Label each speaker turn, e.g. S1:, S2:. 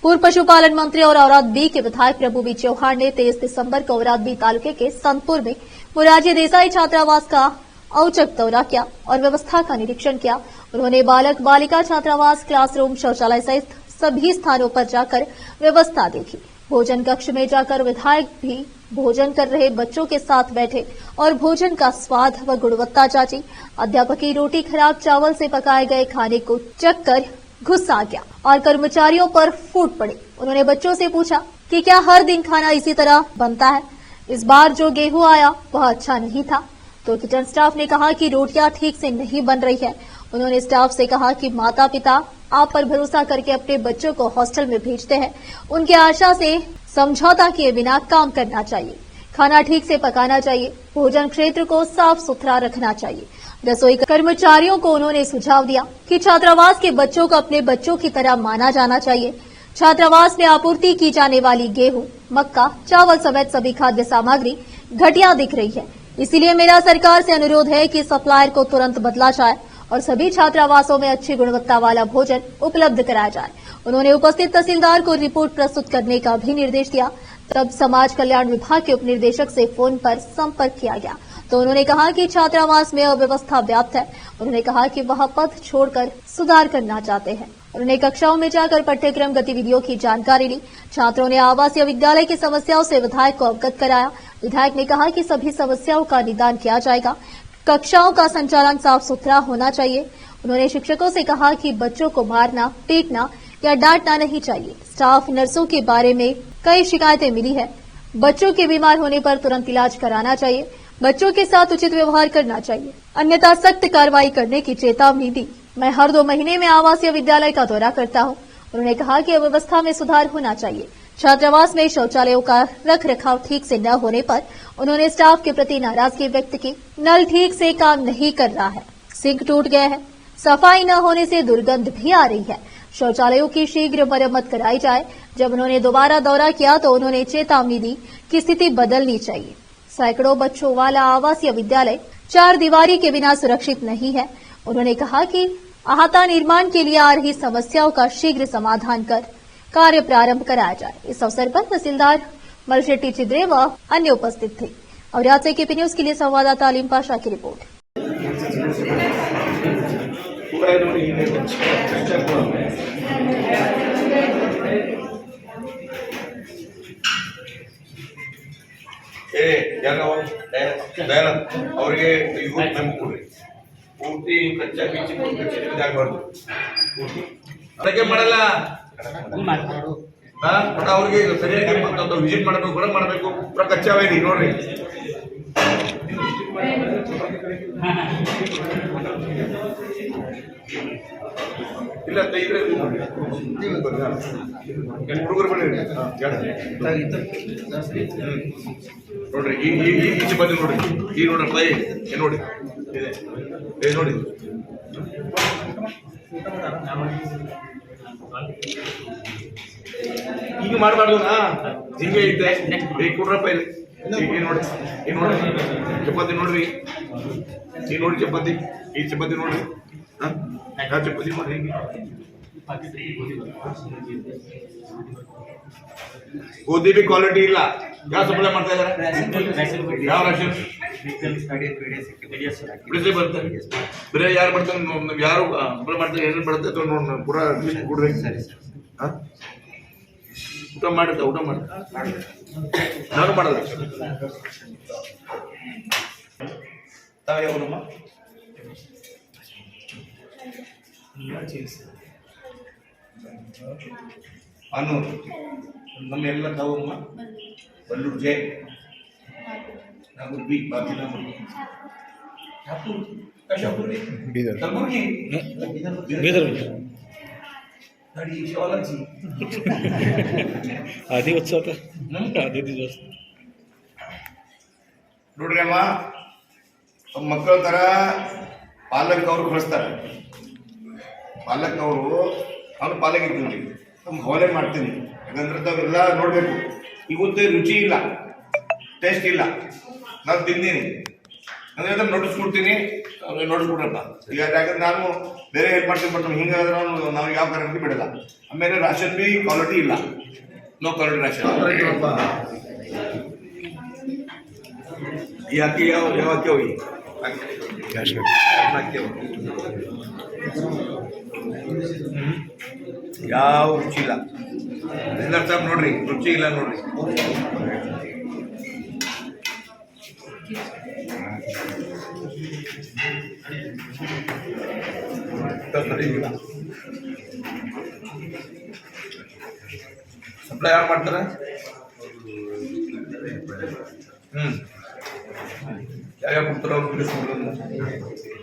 S1: पूर्व पशुपालन मंत्री और औराद बी के विधायक प्रभु बी चौहान ने 23 दिसंबर को औराद बी तालुके के संतपुर में मोरारजी देसाई छात्रावास का औचक दौरा किया और व्यवस्था का निरीक्षण किया। उन्होंने बालक बालिका छात्रावास, क्लासरूम, शौचालय सहित सभी स्थानों पर जाकर व्यवस्था देखी। भोजन कक्ष में जाकर विधायक भी भोजन कर रहे बच्चों के साथ बैठे और भोजन का स्वाद व गुणवत्ता जांची। अध्यापक की रोटी खराब चावल से पकाए गए खाने को चख कर गुस्सा गया और कर्मचारियों पर फूट पड़े। उन्होंने बच्चों से पूछा कि क्या हर दिन खाना इसी तरह बनता है? इस बार जो गेहूं आया वह अच्छा नहीं था। तो किचन स्टाफ ने कहा कि रोटियां ठीक से नहीं बन रही है। उन्होंने स्टाफ से कहा कि माता पिता आप पर भरोसा करके अपने बच्चों को हॉस्टल में भेजते हैं, उनके आशा से समझौता किए बिना काम करना चाहिए, खाना ठीक से पकाना चाहिए, भोजन क्षेत्र को साफ सुथरा रखना चाहिए। रसोई कर्मचारियों को उन्होंने सुझाव दिया कि छात्रावास के बच्चों को अपने बच्चों की तरह माना जाना चाहिए। छात्रावास में आपूर्ति की जाने वाली गेहूं, मक्का, चावल समेत सभी खाद्य सामग्री घटिया दिख रही है। इसीलिए मेरा सरकार से अनुरोध है कि सप्लायर को तुरंत बदला जाए और सभी छात्रावासों में अच्छी गुणवत्ता वाला भोजन उपलब्ध कराया जाए। उन्होंने उपस्थित तहसीलदार को रिपोर्ट प्रस्तुत करने का भी निर्देश दिया। तब समाज कल्याण विभाग के उप निदेशक से फोन पर संपर्क किया गया तो उन्होंने कहा कि छात्रावास में अव्यवस्था व्याप्त है। उन्होंने कहा कि वह पद छोड़कर सुधार करना चाहते हैं। उन्होंने कक्षाओं में जाकर पाठ्यक्रम गतिविधियों की जानकारी ली। छात्रों ने आवासीय विद्यालय की समस्याओं से विधायक को अवगत कराया। विधायक ने कहा कि सभी समस्याओं का निदान किया जाएगा। कक्षाओं का संचालन साफ सुथरा होना चाहिए। उन्होंने शिक्षकों से कहा कि बच्चों को मारना, पीटना या डांटना नहीं चाहिए। स्टाफ नर्सों के बारे में कई शिकायतें मिली है। बच्चों के बीमार होने पर तुरंत इलाज कराना चाहिए। बच्चों के साथ उचित व्यवहार करना चाहिए, अन्यथा सख्त कार्रवाई करने की चेतावनी दी। मैं हर 2 महीने में आवासीय विद्यालय का दौरा करता हूं। उन्होंने कहा कि व्यवस्था में सुधार होना चाहिए। छात्रावास में शौचालयों का रख रखाव ठीक से न होने पर उन्होंने स्टाफ के प्रति नाराजगी व्यक्त की। नल ठीक से काम नहीं कर रहा है, सिंक टूट गए हैं, सफाई न होने से दुर्गंध भी आ रही है। शौचालयों की शीघ्र मरम्मत कराई जाए। जब उन्होंने दोबारा दौरा किया तो उन्होंने चेतावनी दी कि स्थिति बदलनी चाहिए। सैकड़ों बच्चों वाला आवासीय विद्यालय 4 दीवारी के बिना सुरक्षित नहीं है। उन्होंने कहा कि अहाता निर्माण के लिए आ रही समस्याओं का शीघ्र समाधान कर कार्य प्रारंभ कराया जाए। इस अवसर पर तहसीलदार मलशेट्टी चिद्रे व अन्य उपस्थित थे। और आज से केपी न्यूज के लिए संवाददाता अलीम पाशा की रिपोर्ट।
S2: ಅವ್ರಿಗೆ ಯೂತ್ ಮೆಂಬರ್ ಕೊಡ್ರಿ ಪೂರ್ತಿ ಕಚ್ಚಾ ಬೀಚಿ ಇದಾಗಬಾರ್ದು ಅದಕ್ಕೆ ಮಾಡಲ್ಲ ಬಟ್ ಅವ್ರಿಗೆ ಸರಿಯಾಗಿ ವಿಸಿಟ್ ಮಾಡಬೇಕು ಕೂಡ ಮಾಡಬೇಕು ಪೂರ ಕಚ್ಚಾವೇ ಇದೆ ನೋಡ್ರಿ ಇಲ್ಲ ಇದ್ರೆ ಹುಡುಗರು ನೋಡ್ರಿ ಈಚೆ ಬಂದು ನೋಡ್ರಿ ಈ ನೋಡ್ರಪ್ಪ ನೋಡಿ ನೋಡಿ ಈಗ ಮಾಡಬಾರ್ದು ಹಿಂಗೆ ಐತೆ ಈಗ ಕೊಡ್ರಪ್ಪ ಇಲ್ಲಿ ನೋಡಿ ಈ ನೋಡಿ ಚಪಾತಿ ನೋಡ್ರಿ ಈ ನೋಡಿ ಚಪಾತಿ ಈ ಚಪಾತಿ ನೋಡ್ರಿ ಚಪಾತಿ ನೋಡ್ರಿ ಗೋಧಿ ಬಿ ಕ್ವಾಲಿಟಿ ಇಲ್ಲ ಯಾವ ಸಪ್ಲೈ ಮಾಡ್ತಾ ಇದಾರೆ ಯಾವ ರಾಶನ್ ಬರ್ತಾರೆ ಬೇರೆ ಯಾರು ಬರ್ತಾರೆ ಯಾರು ಸಪ್ಲೈ ಮಾಡ್ತಾರೆ ಏನೇನು ಬರುತ್ತೆ ನೋಡಿ ಪೂರಾ ಕೊಡ್ರಿ ಊಟ ಮಾಡುತ್ತೆ ಊಟ ಮಾಡುತ್ತೆ ನಾನು ಮಾಡಲ್ಲ ತಾವೇನಮ್ಮ ಅನ್ನು ನಮ್ಮ ಎಲ್ಲ ತಾವಮ್ಮ ಬಲ್ಲೂರು ಜೆ ನಾಗೂರು ಬಿ ಬಾಗಿಲ ಕಲಬುರ್ಗಿ गाड़ी अलग थी
S3: आधी बच्चा होता आधी दिवस
S2: ನೋಡ್ರಿ ಅಮ್ಮ ಮಕ್ಕಳ ತರ ಪಾಲಕ್ ಅವರು ಕಳಿಸ್ತಾರೆ ಪಾಲಕ್ ಅವರು ಅವ್ರು ಪಾಲಕ್ ಇರ್ತೀನಿ ಹವಲೆ ಮಾಡ್ತೀನಿ ಯಾಕಂದ್ರೆ ತಾವೆಲ್ಲ ನೋಡ್ಬೇಕು ಇವತ್ತು ರುಚಿ ಇಲ್ಲ ಟೇಸ್ಟ್ ಇಲ್ಲ ನಾನು ತಿಂದೀನಿ ಅಂದ್ರೆ ಅದನ್ನ ನೋಟಿಸ್ ಕೊಡ್ತೀನಿ ನೋಟಿಸ್ ಕೊಡ್ರಪ್ಪ ಈಗ ಯಾಕಂದ್ರೆ ನಾನು ಬೇರೆ ಹೆಲ್ಪ್ ಮಾಡ್ತೀನಿ ಬಟ್ ಹಿಂಗಾದ್ರೆ ನಾವು ಯಾವ ಕಾರಣಕ್ಕೆ ಬಿಡಲ್ಲ ಆಮೇಲೆ ರಾಷನ್ ಬಿ ಕ್ವಾಲಿಟಿ ಇಲ್ಲ, ನೋ ಕ್ವಾಲಿಟಿ ರಾಷನ್. ಈ ಅಕ್ಕಿ ಯಾವ ಅಕ್ಕಿ ಹೋಗಿ ಯಾವ ರುಚಿ ಇಲ್ಲ. ಸಾಹೇಬ್ ನೋಡ್ರಿ, ರುಚಿ ಇಲ್ಲ ನೋಡ್ರಿ. ಸಪ್ಲೈ ಯಾರು ಮಾಡ್ತಾರ? ಯಾವ್ಯಾವ ಕೊಡ್ತಾರ ಅವ್ರು ತಿಳಿಸ್ಬಿಡ್ರಿ.